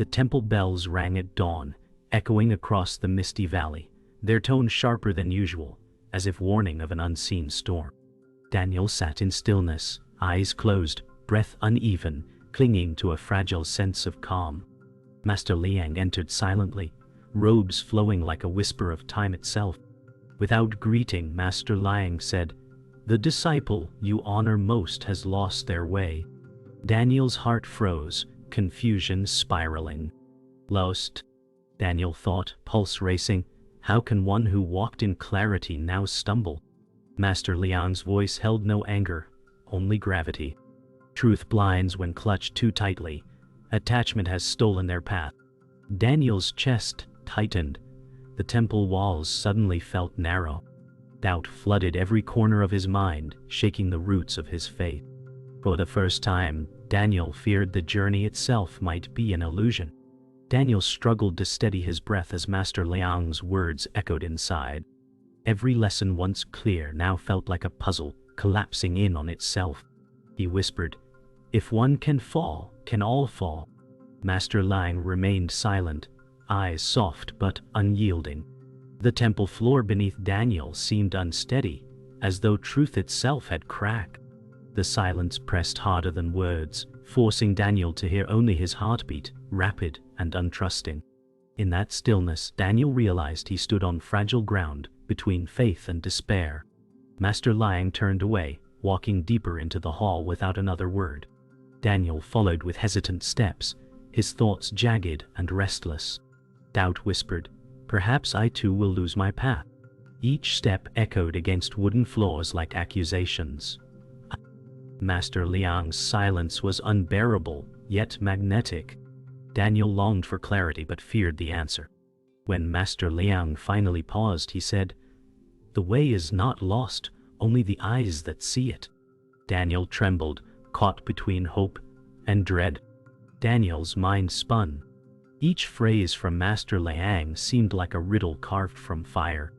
The temple bells rang at dawn, echoing across the misty valley, their tone sharper than usual, as if warning of an unseen storm. Daniel sat in stillness, eyes closed, breath uneven, clinging to a fragile sense of calm. Master Liang entered silently, robes flowing like a whisper of time itself. Without greeting, Master Liang said, "The disciple you honor most has lost their way." Daniel's heart froze, confusion spiraling. Lost? Daniel thought, pulse racing. How can one who walked in clarity now stumble? Master Liang's voice held no anger, only gravity. Truth blinds when clutched too tightly. Attachment has stolen their path. Daniel's chest tightened. The temple walls suddenly felt narrow. Doubt flooded every corner of his mind, shaking the roots of his faith. For the first time, Daniel feared the journey itself might be an illusion. Daniel struggled to steady his breath as Master Liang's words echoed inside. Every lesson once clear now felt like a puzzle, collapsing in on itself. He whispered, "If one can fall, can all fall?" Master Liang remained silent, eyes soft but unyielding. The temple floor beneath Daniel seemed unsteady, as though truth itself had cracked. The silence pressed harder than words, forcing Daniel to hear only his heartbeat, rapid and untrusting. In that stillness, Daniel realized he stood on fragile ground, between faith and despair. Master Liang turned away, walking deeper into the hall without another word. Daniel followed with hesitant steps, his thoughts jagged and restless. Doubt whispered, "Perhaps I too will lose my path." Each step echoed against wooden floors like accusations. Master Liang's silence was unbearable, yet magnetic. Daniel longed for clarity but feared the answer. When Master Liang finally paused, he said, "The way is not lost, only the eyes that see it." Daniel trembled, caught between hope and dread. Daniel's mind spun. Each phrase from Master Liang seemed like a riddle carved from fire.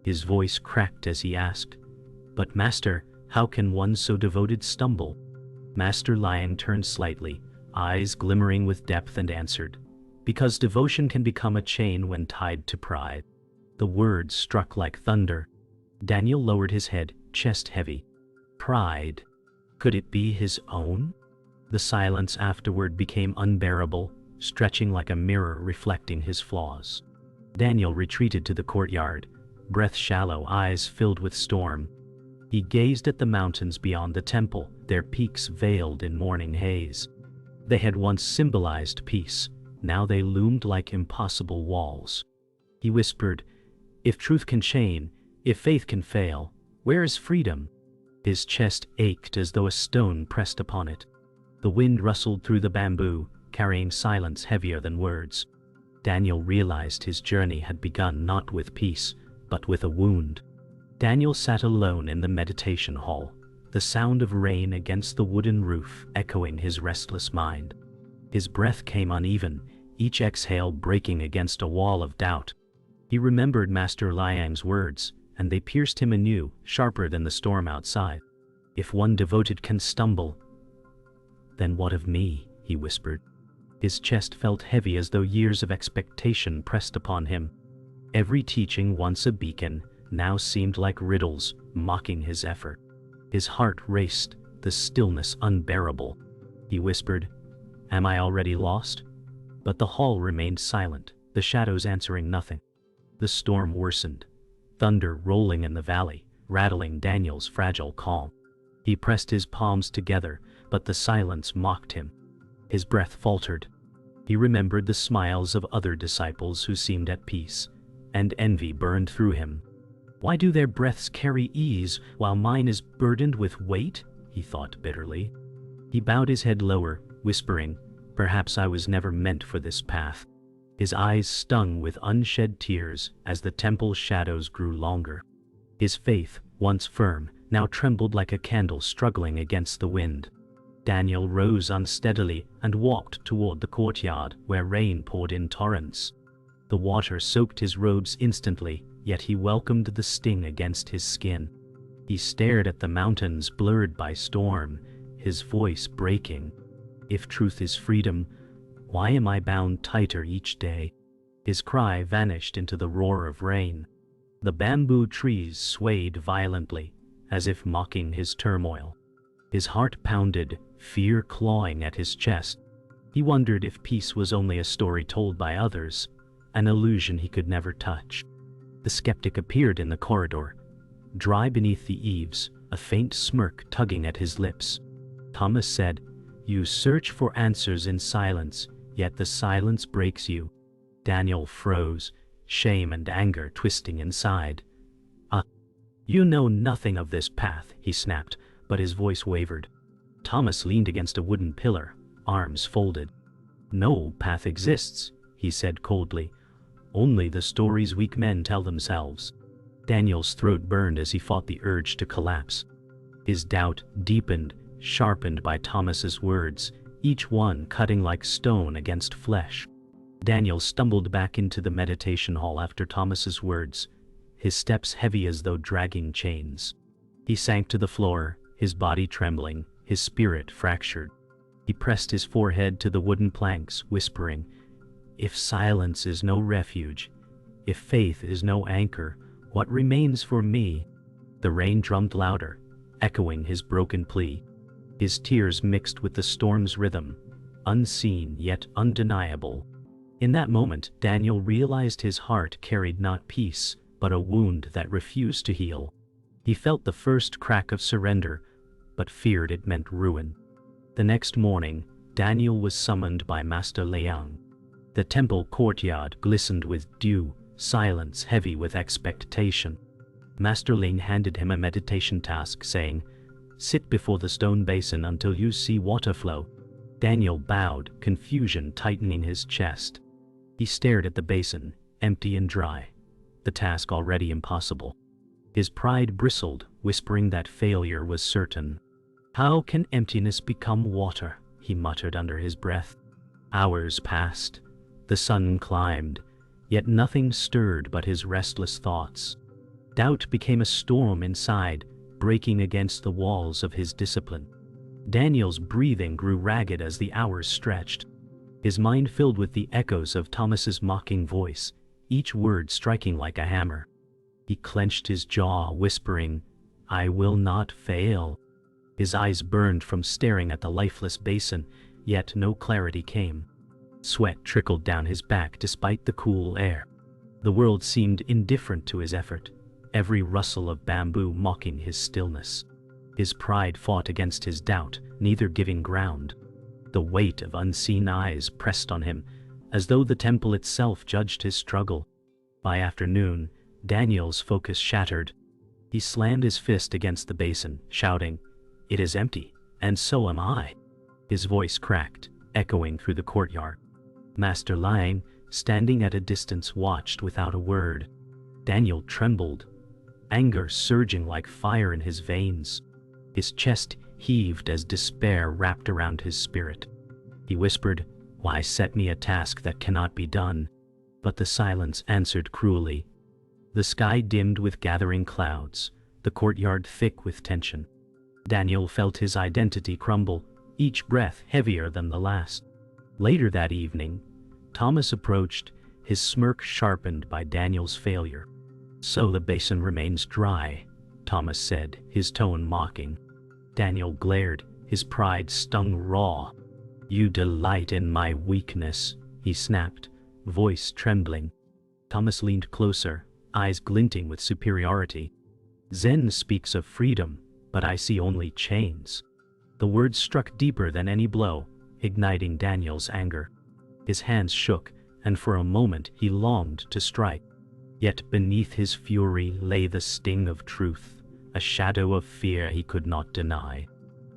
His voice cracked as he asked, "But Master, how can one so devoted stumble?" Master Liang turned slightly, eyes glimmering with depth, and answered, "Because devotion can become a chain when tied to pride." The words struck like thunder. Daniel lowered his head, chest heavy. Pride. Could it be his own? The silence afterward became unbearable, stretching like a mirror reflecting his flaws. Daniel retreated to the courtyard, breath shallow, eyes filled with storm. He gazed at the mountains beyond the temple, their peaks veiled in morning haze. They had once symbolized peace, now they loomed like impossible walls. He whispered, "If truth can chain, if faith can fail, where is freedom?" His chest ached as though a stone pressed upon it. The wind rustled through the bamboo, carrying silence heavier than words. Daniel realized his journey had begun not with peace, but with a wound. Daniel sat alone in the meditation hall, the sound of rain against the wooden roof echoing his restless mind. His breath came uneven, each exhale breaking against a wall of doubt. He remembered Master Liang's words, and they pierced him anew, sharper than the storm outside. "If one devoted can stumble, then what of me?" he whispered. His chest felt heavy as though years of expectation pressed upon him. Every teaching, once a beacon, now seemed like riddles, mocking his effort. His heart raced, the stillness unbearable. He whispered, "Am I already lost?" But the hall remained silent, the shadows answering nothing. The storm worsened, thunder rolling in the valley, rattling Daniel's fragile calm. He pressed his palms together, but the silence mocked him. His breath faltered. He remembered the smiles of other disciples who seemed at peace, and envy burned through him. "Why do their breaths carry ease while mine is burdened with weight?" he thought bitterly. He bowed his head lower, whispering, "Perhaps I was never meant for this path." His eyes stung with unshed tears as the temple shadows grew longer. His faith, once firm, now trembled like a candle struggling against the wind. Daniel rose unsteadily and walked toward the courtyard where rain poured in torrents. The water soaked his robes instantly, yet he welcomed the sting against his skin. He stared at the mountains blurred by storm, his voice breaking. "If truth is freedom, Why am I bound tighter each day? His cry vanished into the roar of rain. The bamboo trees swayed violently, as if mocking his turmoil. His heart pounded, fear clawing at his chest. He wondered if peace was only a story told by others, an illusion he could never touch. The skeptic appeared in the corridor, dry beneath the eaves, a faint smirk tugging at his lips. Thomas said, "You search for answers in silence, yet the silence breaks you." Daniel froze, shame and anger twisting inside. You know nothing of this path," he snapped, but his voice wavered. Thomas leaned against a wooden pillar, arms folded. "No path exists," he said coldly. "Only the stories weak men tell themselves." Daniel's throat burned as he fought the urge to collapse. His doubt deepened, sharpened by Thomas's words, each one cutting like stone against flesh. Daniel stumbled back into the meditation hall after Thomas's words, his steps heavy as though dragging chains. He sank to the floor, his body trembling, his spirit fractured. He pressed his forehead to the wooden planks, whispering, "If silence is no refuge, if faith is no anchor, what remains for me?" The rain drummed louder, echoing his broken plea. His tears mixed with the storm's rhythm, unseen yet undeniable. In that moment, Daniel realized his heart carried not peace, but a wound that refused to heal. He felt the first crack of surrender, but feared it meant ruin. The next morning, Daniel was summoned by Master Liang. The temple courtyard glistened with dew, silence heavy with expectation. Master Liang handed him a meditation task, saying, "Sit before the stone basin until you see water flow." Daniel bowed, confusion tightening his chest. He stared at the basin, empty and dry, the task already impossible. His pride bristled, whispering that failure was certain. "How can emptiness become water?" he muttered under his breath. Hours passed. The sun climbed, yet nothing stirred but his restless thoughts. Doubt became a storm inside, breaking against the walls of his discipline. Daniel's breathing grew ragged as the hours stretched. His mind filled with the echoes of Thomas's mocking voice, each word striking like a hammer. He clenched his jaw, whispering, "I will not fail." His eyes burned from staring at the lifeless basin, yet no clarity came. Sweat trickled down his back despite the cool air. The world seemed indifferent to his effort, every rustle of bamboo mocking his stillness. His pride fought against his doubt, neither giving ground. The weight of unseen eyes pressed on him, as though the temple itself judged his struggle. By afternoon, Daniel's focus shattered. He slammed his fist against the basin, shouting, "It is empty, and so am I." His voice cracked, echoing through the courtyard. Master Liang, standing at a distance, watched without a word. Daniel trembled, anger surging like fire in his veins. His chest heaved as despair wrapped around his spirit. He whispered, "Why set me a task that cannot be done?" But the silence answered cruelly. The sky dimmed with gathering clouds, the courtyard thick with tension. Daniel felt his identity crumble, each breath heavier than the last. Later that evening, Thomas approached, his smirk sharpened by Daniel's failure. "So the basin remains dry," Thomas said, his tone mocking. Daniel glared, his pride stung raw. "You delight in my weakness," he snapped, voice trembling. Thomas leaned closer, eyes glinting with superiority. "Zen speaks of freedom, but I see only chains." The words struck deeper than any blow, igniting Daniel's anger. His hands shook, and for a moment he longed to strike. Yet beneath his fury lay the sting of truth, a shadow of fear he could not deny.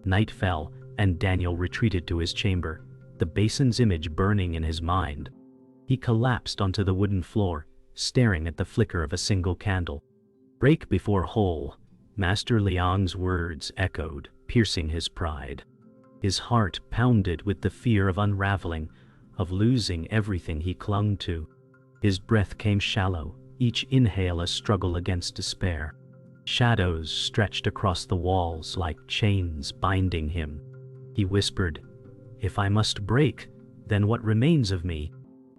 Night fell, and Daniel retreated to his chamber, the basin's image burning in his mind. He collapsed onto the wooden floor, staring at the flicker of a single candle. "Break before whole," Master Liang's words echoed, piercing his pride. His heart pounded with the fear of unraveling, of losing everything he clung to. His breath came shallow, each inhale a struggle against despair. Shadows stretched across the walls like chains binding him. He whispered, "If I must break, Then what remains of me?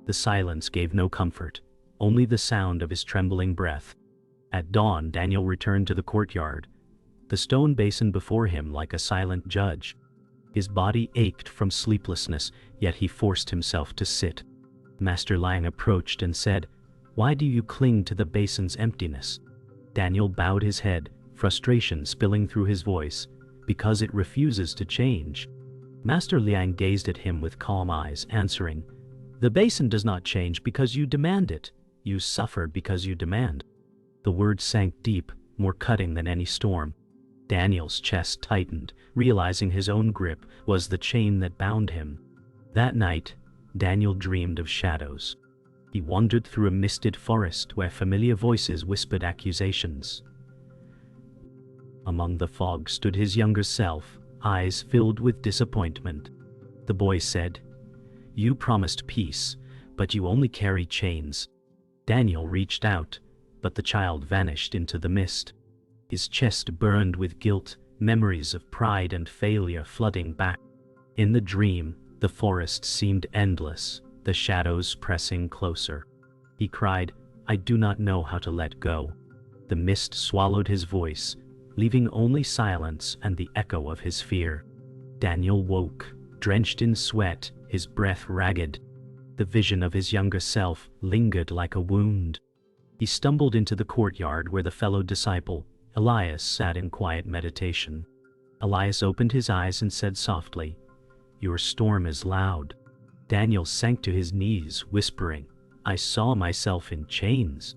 The silence gave no comfort, only the sound of his trembling breath. At dawn, Daniel returned to the courtyard, the stone basin before him like a silent judge. His body ached from sleeplessness, yet he forced himself to sit. Master Liang approached and said, "Why do you cling to the basin's emptiness?" Daniel bowed his head, frustration spilling through his voice, "Because it refuses to change." Master Liang gazed at him with calm eyes, answering, "The basin does not change because you demand it. You suffer because you demand." The words sank deep, more cutting than any storm. Daniel's chest tightened, realizing his own grip was the chain that bound him. That night, Daniel dreamed of shadows. He wandered through a misted forest where familiar voices whispered accusations. Among the fog stood his younger self, eyes filled with disappointment. The boy said, "You promised peace, but you only carry chains." Daniel reached out, but the child vanished into the mist. His chest burned with guilt, memories of pride and failure flooding back. In the dream, the forest seemed endless, the shadows pressing closer. He cried, "I do not know how to let go." The mist swallowed his voice, leaving only silence and the echo of his fear. Daniel woke, drenched in sweat, his breath ragged. The vision of his younger self lingered like a wound. He stumbled into the courtyard where the fellow disciple, Elias, sat in quiet meditation. Elias opened his eyes and said softly, "Your storm is loud." Daniel sank to his knees, whispering, "I saw myself in chains."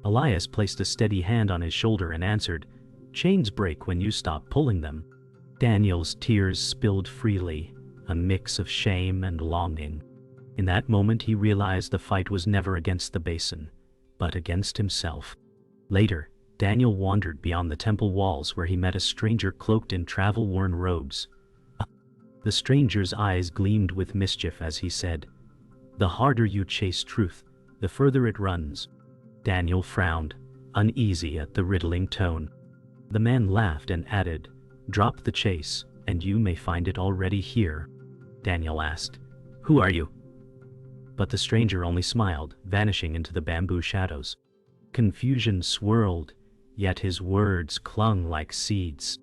Elias placed a steady hand on his shoulder and answered, "Chains break when you stop pulling them." Daniel's tears spilled freely, a mix of shame and longing. In that moment he realized the fight was never against the basin, but against himself. Later, Daniel wandered beyond the temple walls where he met a stranger cloaked in travel-worn robes. The stranger's eyes gleamed with mischief as he said, "The harder you chase truth, the further it runs." Daniel frowned, uneasy at the riddling tone. The man laughed and added, "Drop the chase, and you may find it already here." Daniel asked, "Who are you?" But the stranger only smiled, vanishing into the bamboo shadows. Confusion swirled, yet his words clung like seeds.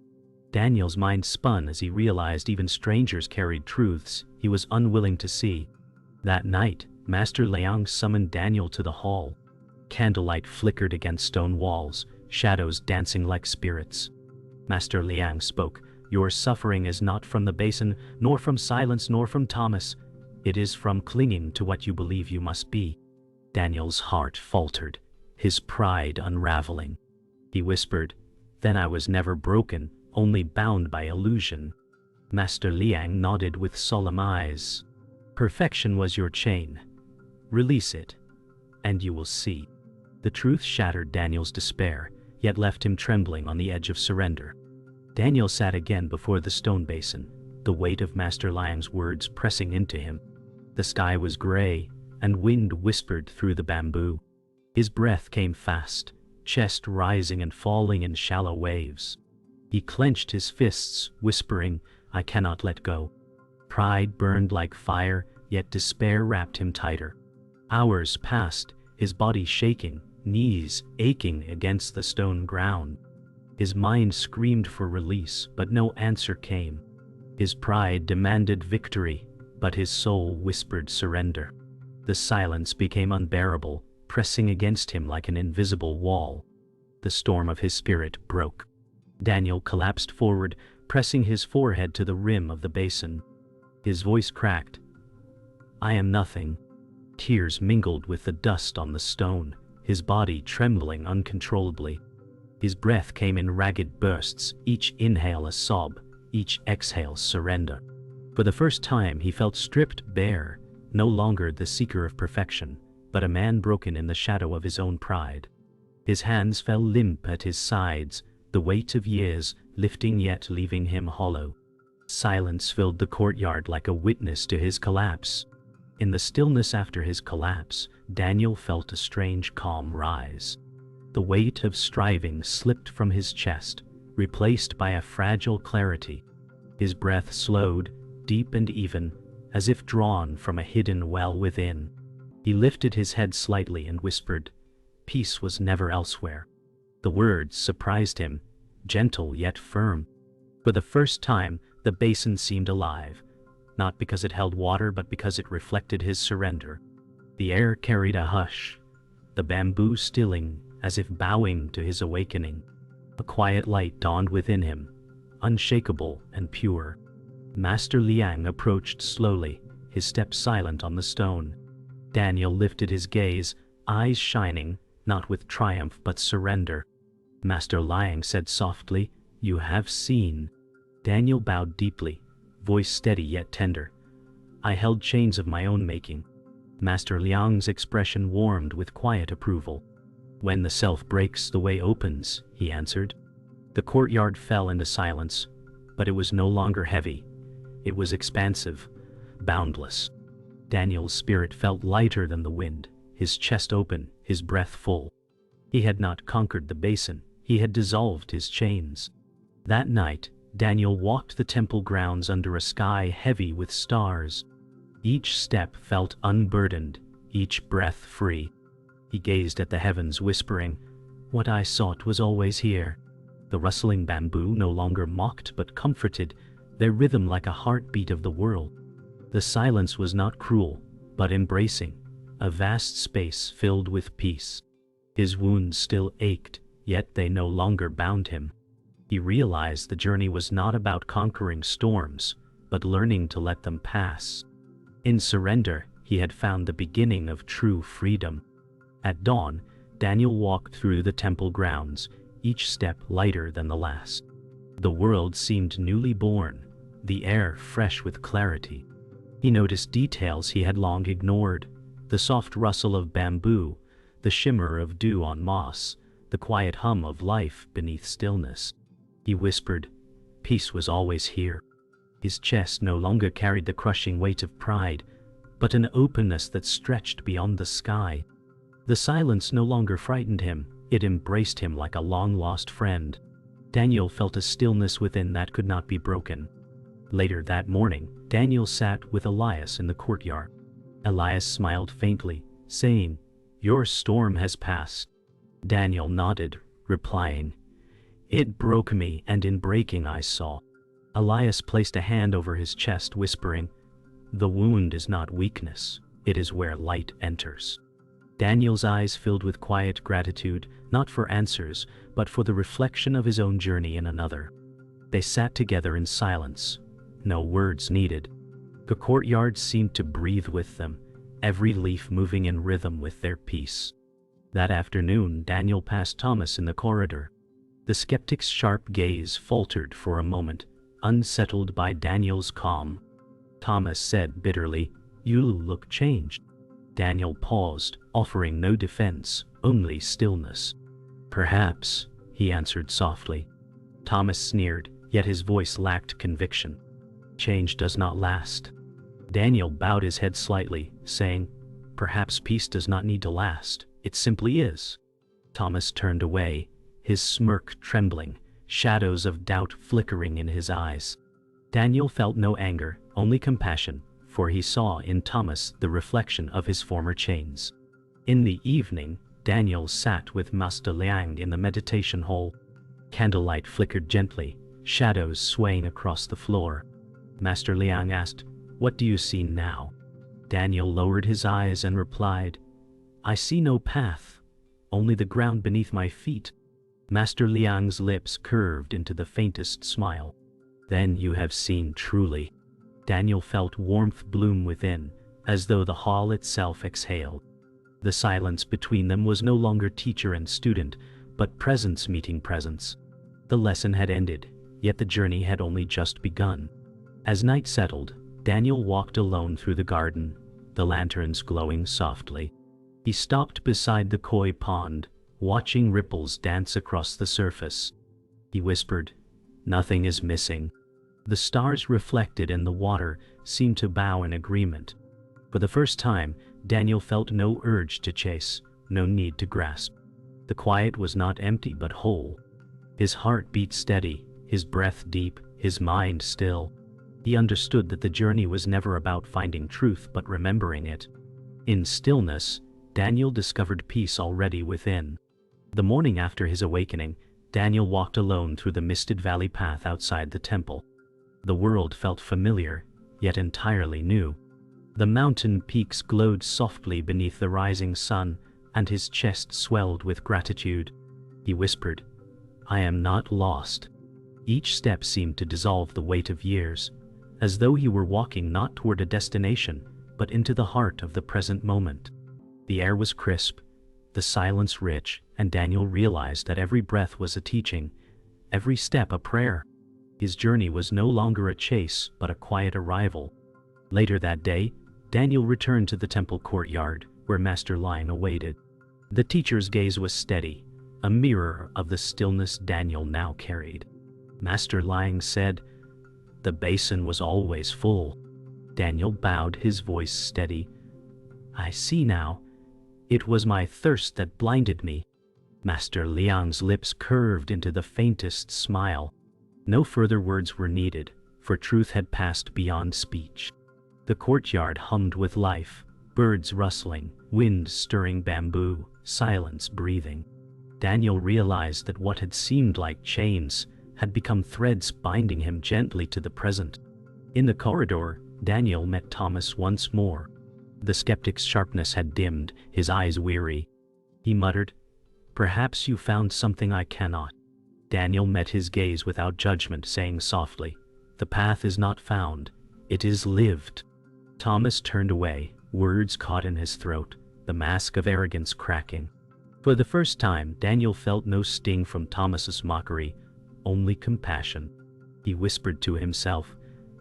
Daniel's mind spun as he realized even strangers carried truths he was unwilling to see. That night, Master Liang summoned Daniel to the hall. Candlelight flickered against stone walls, shadows dancing like spirits. Master Liang spoke, "Your suffering is not from the basin, nor from silence, nor from Thomas. It is from clinging to what you believe you must be." Daniel's heart faltered, his pride unraveling. He whispered, "Then I was never broken, only bound by illusion." Master Liang nodded with solemn eyes. "Perfection was your chain. Release it, and you will see." The truth shattered Daniel's despair, yet left him trembling on the edge of surrender. Daniel sat again before the stone basin, the weight of Master Liang's words pressing into him. The sky was gray, and wind whispered through the bamboo. His breath came fast, chest rising and falling in shallow waves. He clenched his fists, whispering, "I cannot let go." Pride burned like fire, yet despair wrapped him tighter. Hours passed, his body shaking, knees aching against the stone ground. His mind screamed for release, but no answer came. His pride demanded victory, but his soul whispered surrender. The silence became unbearable, pressing against him like an invisible wall. The storm of his spirit broke. Daniel collapsed forward, pressing his forehead to the rim of the basin. His voice cracked, "I am nothing." Tears mingled with the dust on the stone, his body trembling uncontrollably. His breath came in ragged bursts, each inhale a sob, each exhale surrender. For the first time he felt stripped bare, no longer the seeker of perfection, but a man broken in the shadow of his own pride. His hands fell limp at his sides, the weight of years lifting yet leaving him hollow. Silence filled the courtyard like a witness to his collapse. In the stillness after his collapse, Daniel felt a strange calm rise. The weight of striving slipped from his chest, replaced by a fragile clarity. His breath slowed, deep and even, as if drawn from a hidden well within. He lifted his head slightly and whispered, "Peace was never elsewhere." The words surprised him, gentle yet firm. For the first time, the basin seemed alive, not because it held water but because it reflected his surrender. The air carried a hush, the bamboo stilling as if bowing to his awakening. A quiet light dawned within him, unshakable and pure. Master Liang approached slowly, his step silent on the stone. Daniel lifted his gaze, eyes shining, not with triumph but surrender. Master Liang said softly, "You have seen." Daniel bowed deeply, voice steady yet tender. "I held chains of my own making." Master Liang's expression warmed with quiet approval. "When the self breaks, the way opens," he answered. The courtyard fell into silence, but it was no longer heavy. It was expansive, boundless. Daniel's spirit felt lighter than the wind, his chest open, his breath full. He had not conquered the basin, he had dissolved his chains. That night, Daniel walked the temple grounds under a sky heavy with stars. Each step felt unburdened, each breath free. He gazed at the heavens, whispering, "What I sought was always here." The rustling bamboo no longer mocked but comforted, their rhythm like a heartbeat of the world. The silence was not cruel, but embracing, a vast space filled with peace. His wounds still ached, yet they no longer bound him. He realized the journey was not about conquering storms, but learning to let them pass. In surrender, he had found the beginning of true freedom. At dawn, Daniel walked through the temple grounds, each step lighter than the last. The world seemed newly born, the air fresh with clarity. He noticed details he had long ignored, the soft rustle of bamboo, the shimmer of dew on moss, the quiet hum of life beneath stillness. He whispered, "Peace was always here." His chest no longer carried the crushing weight of pride, but an openness that stretched beyond the sky. The silence no longer frightened him, it embraced him like a long-lost friend. Daniel felt a stillness within that could not be broken. Later that morning, Daniel sat with Elias in the courtyard. Elias smiled faintly, saying, "Your storm has passed." Daniel nodded, replying, "It broke me, and in breaking I saw." Elias placed a hand over his chest, whispering, "The wound is not weakness, it is where light enters." Daniel's eyes filled with quiet gratitude, not for answers, but for the reflection of his own journey in another. They sat together in silence, no words needed. The courtyard seemed to breathe with them, every leaf moving in rhythm with their peace. That afternoon, Daniel passed Thomas in the corridor. The skeptic's sharp gaze faltered for a moment, unsettled by Daniel's calm. Thomas said bitterly, "You look changed." Daniel paused, offering no defense, only stillness. "Perhaps," he answered softly. Thomas sneered, yet his voice lacked conviction. "Change does not last." Daniel bowed his head slightly, saying, "Perhaps peace does not need to last, it simply is." Thomas turned away, his smirk trembling, shadows of doubt flickering in his eyes. Daniel felt no anger, only compassion, for he saw in Thomas the reflection of his former chains. In the evening, Daniel sat with Master Liang in the meditation hall. Candlelight flickered gently, shadows swaying across the floor. Master Liang asked, "What do you see now?" Daniel lowered his eyes and replied, "I see no path, only the ground beneath my feet." Master Liang's lips curved into the faintest smile. "Then you have seen truly." Daniel felt warmth bloom within, as though the hall itself exhaled. The silence between them was no longer teacher and student, but presence meeting presence. The lesson had ended, yet the journey had only just begun. As night settled, Daniel walked alone through the garden, the lanterns glowing softly. He stopped beside the koi pond, watching ripples dance across the surface. He whispered, "Nothing is missing." The stars reflected in the water seemed to bow in agreement. For the first time, Daniel felt no urge to chase, no need to grasp. The quiet was not empty but whole. His heart beat steady, his breath deep, his mind still. He understood that the journey was never about finding truth but remembering it. In stillness, Daniel discovered peace already within. The morning after his awakening, Daniel walked alone through the misted valley path outside the temple. The world felt familiar, yet entirely new. The mountain peaks glowed softly beneath the rising sun, and his chest swelled with gratitude. He whispered, "I am not lost." Each step seemed to dissolve the weight of years, as though he were walking not toward a destination, but into the heart of the present moment. The air was crisp, the silence rich, and Daniel realized that every breath was a teaching, every step a prayer. His journey was no longer a chase, but a quiet arrival. Later that day, Daniel returned to the temple courtyard, where Master Liang awaited. The teacher's gaze was steady, a mirror of the stillness Daniel now carried. Master Liang said, "The basin was always full." Daniel bowed, his voice steady. "I see now. It was my thirst that blinded me." Master Liang's lips curved into the faintest smile. No further words were needed, for truth had passed beyond speech. The courtyard hummed with life, birds rustling, wind stirring bamboo, silence breathing. Daniel realized that what had seemed like chains had become threads binding him gently to the present. In the corridor, Daniel met Thomas once more. The skeptic's sharpness had dimmed, his eyes weary. He muttered, "Perhaps you found something I cannot." Daniel met his gaze without judgment, saying softly, "The path is not found, it is lived." Thomas turned away, words caught in his throat, the mask of arrogance cracking. For the first time, Daniel felt no sting from Thomas's mockery, only compassion. He whispered to himself,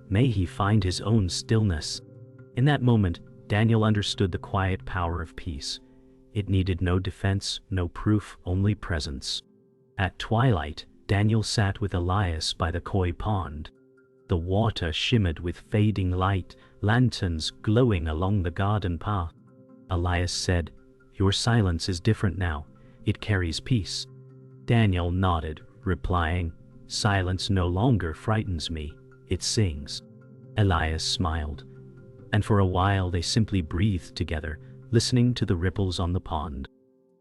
"May he find his own stillness." In that moment, Daniel understood the quiet power of peace. It needed no defense, no proof, only presence. At twilight, Daniel sat with Elias by the koi pond. The water shimmered with fading light, lanterns glowing along the garden path. Elias said, "Your silence is different now. It carries peace." Daniel nodded, replying, "Silence no longer frightens me. It sings." Elias smiled, and for a while they simply breathed together, listening to the ripples on the pond.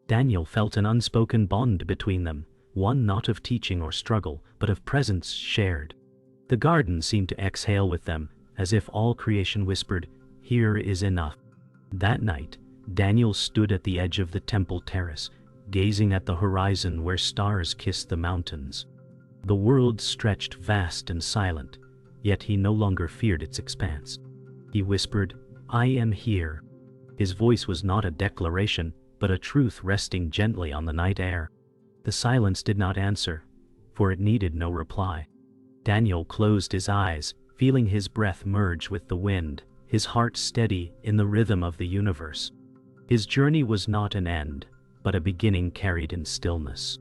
Daniel felt an unspoken bond between them, one not of teaching or struggle, but of presence shared. The garden seemed to exhale with them, as if all creation whispered, "Here is enough." That night, Daniel stood at the edge of the temple terrace, gazing at the horizon where stars kissed the mountains. The world stretched vast and silent, yet he no longer feared its expanse. He whispered, "I am here." His voice was not a declaration, but a truth resting gently on the night air. The silence did not answer, for it needed no reply. Daniel closed his eyes, feeling his breath merge with the wind, his heart steady in the rhythm of the universe. His journey was not an end, but a beginning carried in stillness.